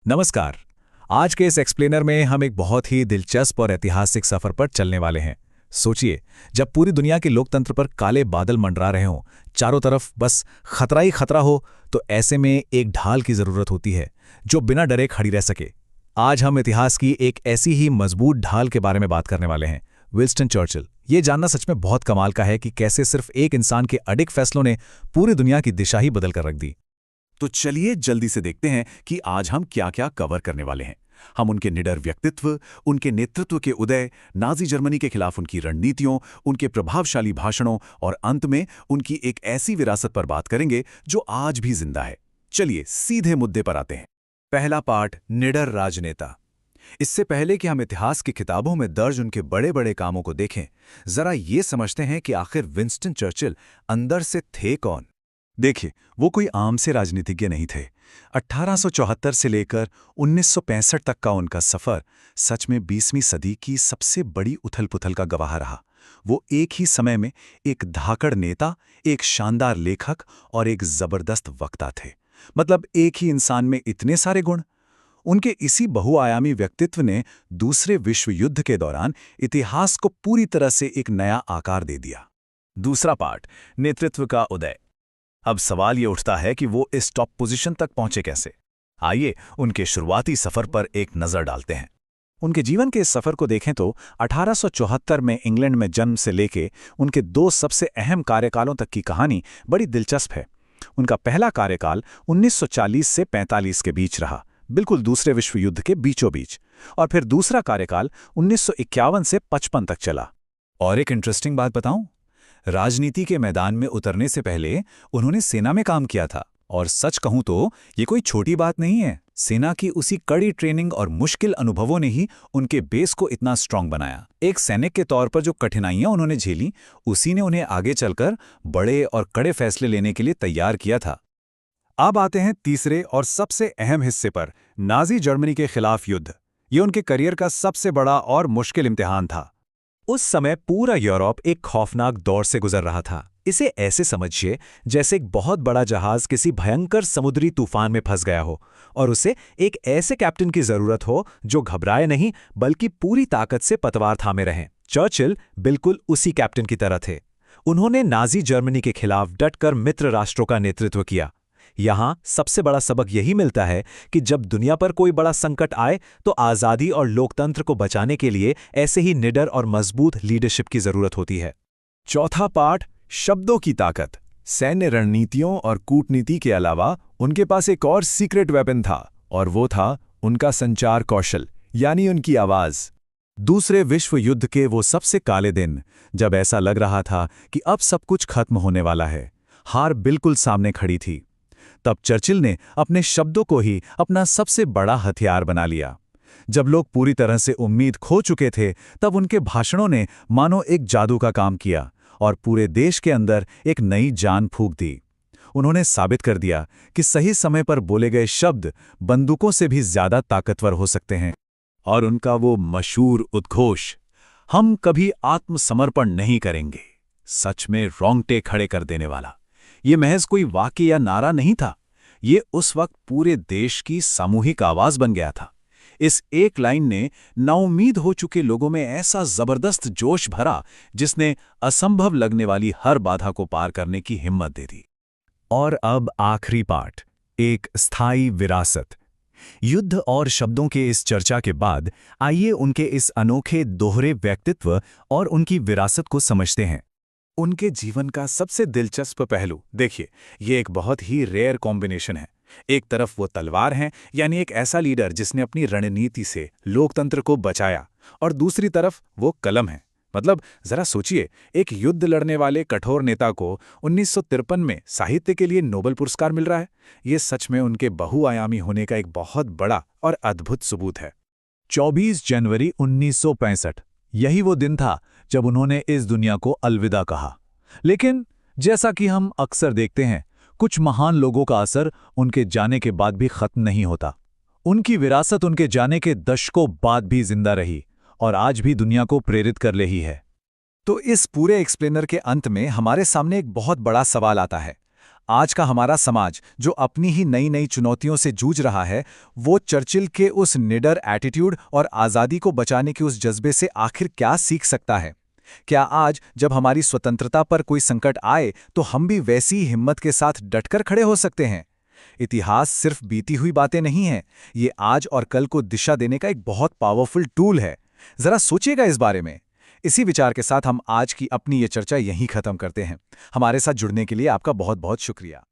नमस्कार। आज के इस एक्सप्लेनर में हम एक बहुत ही दिलचस्प और ऐतिहासिक सफर पर चलने वाले हैं। सोचिए, जब पूरी दुनिया के लोकतंत्र पर काले बादल मंडरा रहे हों, चारों तरफ बस खतरा ही खतरा हो, तो ऐसे में एक ढाल की जरूरत होती है जो बिना डरे खड़ी रह सके। आज हम इतिहास की एक ऐसी ही मजबूत ढाल के बारे में बात करने वाले हैं, विंस्टन चर्चिल। ये जानना सच में बहुत कमाल का है कि कैसे सिर्फ एक इंसान के अडिग फैसलों ने पूरी दुनिया की दिशा ही बदल कर रख दी। तो चलिए जल्दी से देखते हैं कि आज हम क्या क्या कवर करने वाले हैं। हम उनके निडर व्यक्तित्व, उनके नेतृत्व के उदय, नाजी जर्मनी के खिलाफ उनकी रणनीतियों, उनके प्रभावशाली भाषणों और अंत में उनकी एक ऐसी विरासत पर बात करेंगे जो आज भी जिंदा है। चलिए सीधे मुद्दे पर आते हैं। पहला पार्ट, निडर राजनेता। इससे पहले कि हम इतिहास की किताबों में दर्ज उनके बड़े बड़े कामों को देखें, जरा ये समझते हैं कि आखिर विंस्टन चर्चिल अंदर से थे कौन। देखिए, वो कोई आम से राजनीतिज्ञ नहीं थे। 1874 से लेकर 1965 तक का उनका सफर सच में 20वीं सदी की सबसे बड़ी उथल-पुथल का गवाह रहा। वो एक ही समय में एक धाकड़ नेता, एक शानदार लेखक और एक जबरदस्त वक्ता थे। मतलब एक ही इंसान में इतने सारे गुण। उनके इसी बहुआयामी व्यक्तित्व ने दूसरे विश्व युद्ध के दौरान इतिहास को पूरी तरह से एक नया आकार दे दिया। दूसरा पार्ट, नेतृत्व का उदय। अब सवाल ये उठता है कि वो इस टॉप पोजीशन तक पहुंचे कैसे। आइए उनके शुरुआती सफर पर एक नजर डालते हैं। उनके जीवन के इस सफर को देखें तो 1874 में इंग्लैंड में जन्म से लेके उनके दो सबसे अहम कार्यकालों तक की कहानी बड़ी दिलचस्प है। उनका पहला कार्यकाल 1940 से 45 के बीच रहा, बिल्कुल दूसरे विश्व युद्ध के बीचों बीच, और फिर दूसरा कार्यकाल 1951 से 55 तक चला। और एक इंटरेस्टिंग बात बताऊं, राजनीति के मैदान में उतरने से पहले उन्होंने सेना में काम किया था। और सच कहूं तो ये कोई छोटी बात नहीं है। सेना की उसी कड़ी ट्रेनिंग और मुश्किल अनुभवों ने ही उनके बेस को इतना स्ट्रांग बनाया। एक सैनिक के तौर पर जो कठिनाइयां उन्होंने झेली, उसी ने उन्हें आगे चलकर बड़े और कड़े फैसले लेने के लिए तैयार किया था। अब आते हैं तीसरे और सबसे अहम हिस्से पर, नाजी जर्मनी के खिलाफ युद्ध। ये उनके करियर का सबसे बड़ा और मुश्किल इम्तिहान था। उस समय पूरा यूरोप एक खौफनाक दौर से गुजर रहा था। इसे ऐसे समझिए जैसे एक बहुत बड़ा जहाज किसी भयंकर समुद्री तूफान में फंस गया हो और उसे एक ऐसे कैप्टन की जरूरत हो जो घबराए नहीं बल्कि पूरी ताकत से पतवार थामे रहें। चर्चिल बिल्कुल उसी कैप्टन की तरह थे। उन्होंने नाजी जर्मनी के खिलाफ डटकर मित्र राष्ट्रों का नेतृत्व किया। यहाँ सबसे बड़ा सबक यही मिलता है कि जब दुनिया पर कोई बड़ा संकट आए तो आज़ादी और लोकतंत्र को बचाने के लिए ऐसे ही निडर और मजबूत लीडरशिप की जरूरत होती है। चौथा पार्ट, शब्दों की ताकत। सैन्य रणनीतियों और कूटनीति के अलावा उनके पास एक और सीक्रेट वेपन था, और वो था उनका संचार कौशल, यानी उनकी आवाज। दूसरे विश्व युद्ध के वो सबसे काले दिन, जब ऐसा लग रहा था कि अब सब कुछ खत्म होने वाला है, हार बिल्कुल सामने खड़ी थी, तब चर्चिल ने अपने शब्दों को ही अपना सबसे बड़ा हथियार बना लिया। जब लोग पूरी तरह से उम्मीद खो चुके थे, तब उनके भाषणों ने मानो एक जादू का काम किया और पूरे देश के अंदर एक नई जान फूंक दी। उन्होंने साबित कर दिया कि सही समय पर बोले गए शब्द बंदूकों से भी ज्यादा ताकतवर हो सकते हैं। और उनका वो मशहूर उद्घोष, हम कभी आत्मसमर्पण नहीं करेंगे, सच में रोंगटे खड़े कर देने वाला। ये महज कोई वाक्य या नारा नहीं था, ये उस वक्त पूरे देश की सामूहिक आवाज बन गया था। इस एक लाइन ने नाउम्मीद हो चुके लोगों में ऐसा जबरदस्त जोश भरा जिसने असंभव लगने वाली हर बाधा को पार करने की हिम्मत दे दी। और अब आखिरी पार्ट, एक स्थायी विरासत। युद्ध और शब्दों के इस चर्चा के बाद आइए उनके इस अनोखे दोहरे व्यक्तित्व और उनकी विरासत को समझते हैं। उनके जीवन का सबसे दिलचस्प पहलू देखिए, ये एक बहुत ही रेयर कॉम्बिनेशन है। एक तरफ वो तलवार हैं, यानी एक ऐसा लीडर जिसने अपनी रणनीति से लोकतंत्र को बचाया, और दूसरी तरफ वो कलम है। मतलब जरा सोचिए, एक युद्ध लड़ने वाले कठोर नेता को 1953 में साहित्य के लिए नोबेल पुरस्कार मिल रहा है। ये सच में उनके बहुआयामी होने का एक बहुत बड़ा और अद्भुत सबूत है। 24 जनवरी 1965, यही वो दिन था जब उन्होंने इस दुनिया को अलविदा कहा। लेकिन जैसा कि हम अक्सर देखते हैं, कुछ महान लोगों का असर उनके जाने के बाद भी खत्म नहीं होता। उनकी विरासत उनके जाने के दशकों बाद भी जिंदा रही और आज भी दुनिया को प्रेरित कर रही है। तो इस पूरे एक्सप्लेनर के अंत में हमारे सामने एक बहुत बड़ा सवाल आता है। आज का हमारा समाज जो अपनी ही नई नई चुनौतियों से जूझ रहा है, वो चर्चिल के उस निडर एटीट्यूड और आज़ादी को बचाने के उस जज्बे से आखिर क्या सीख सकता है? क्या आज जब हमारी स्वतंत्रता पर कोई संकट आए तो हम भी वैसी ही हिम्मत के साथ डटकर खड़े हो सकते हैं? इतिहास सिर्फ बीती हुई बातें नहीं हैं, ये आज और कल को दिशा देने का एक बहुत पावरफुल टूल है। जरा सोचिएगा इस बारे में। इसी विचार के साथ हम आज की अपनी ये चर्चा यहीं खत्म करते हैं। हमारे साथ जुड़ने के लिए आपका बहुत बहुत शुक्रिया।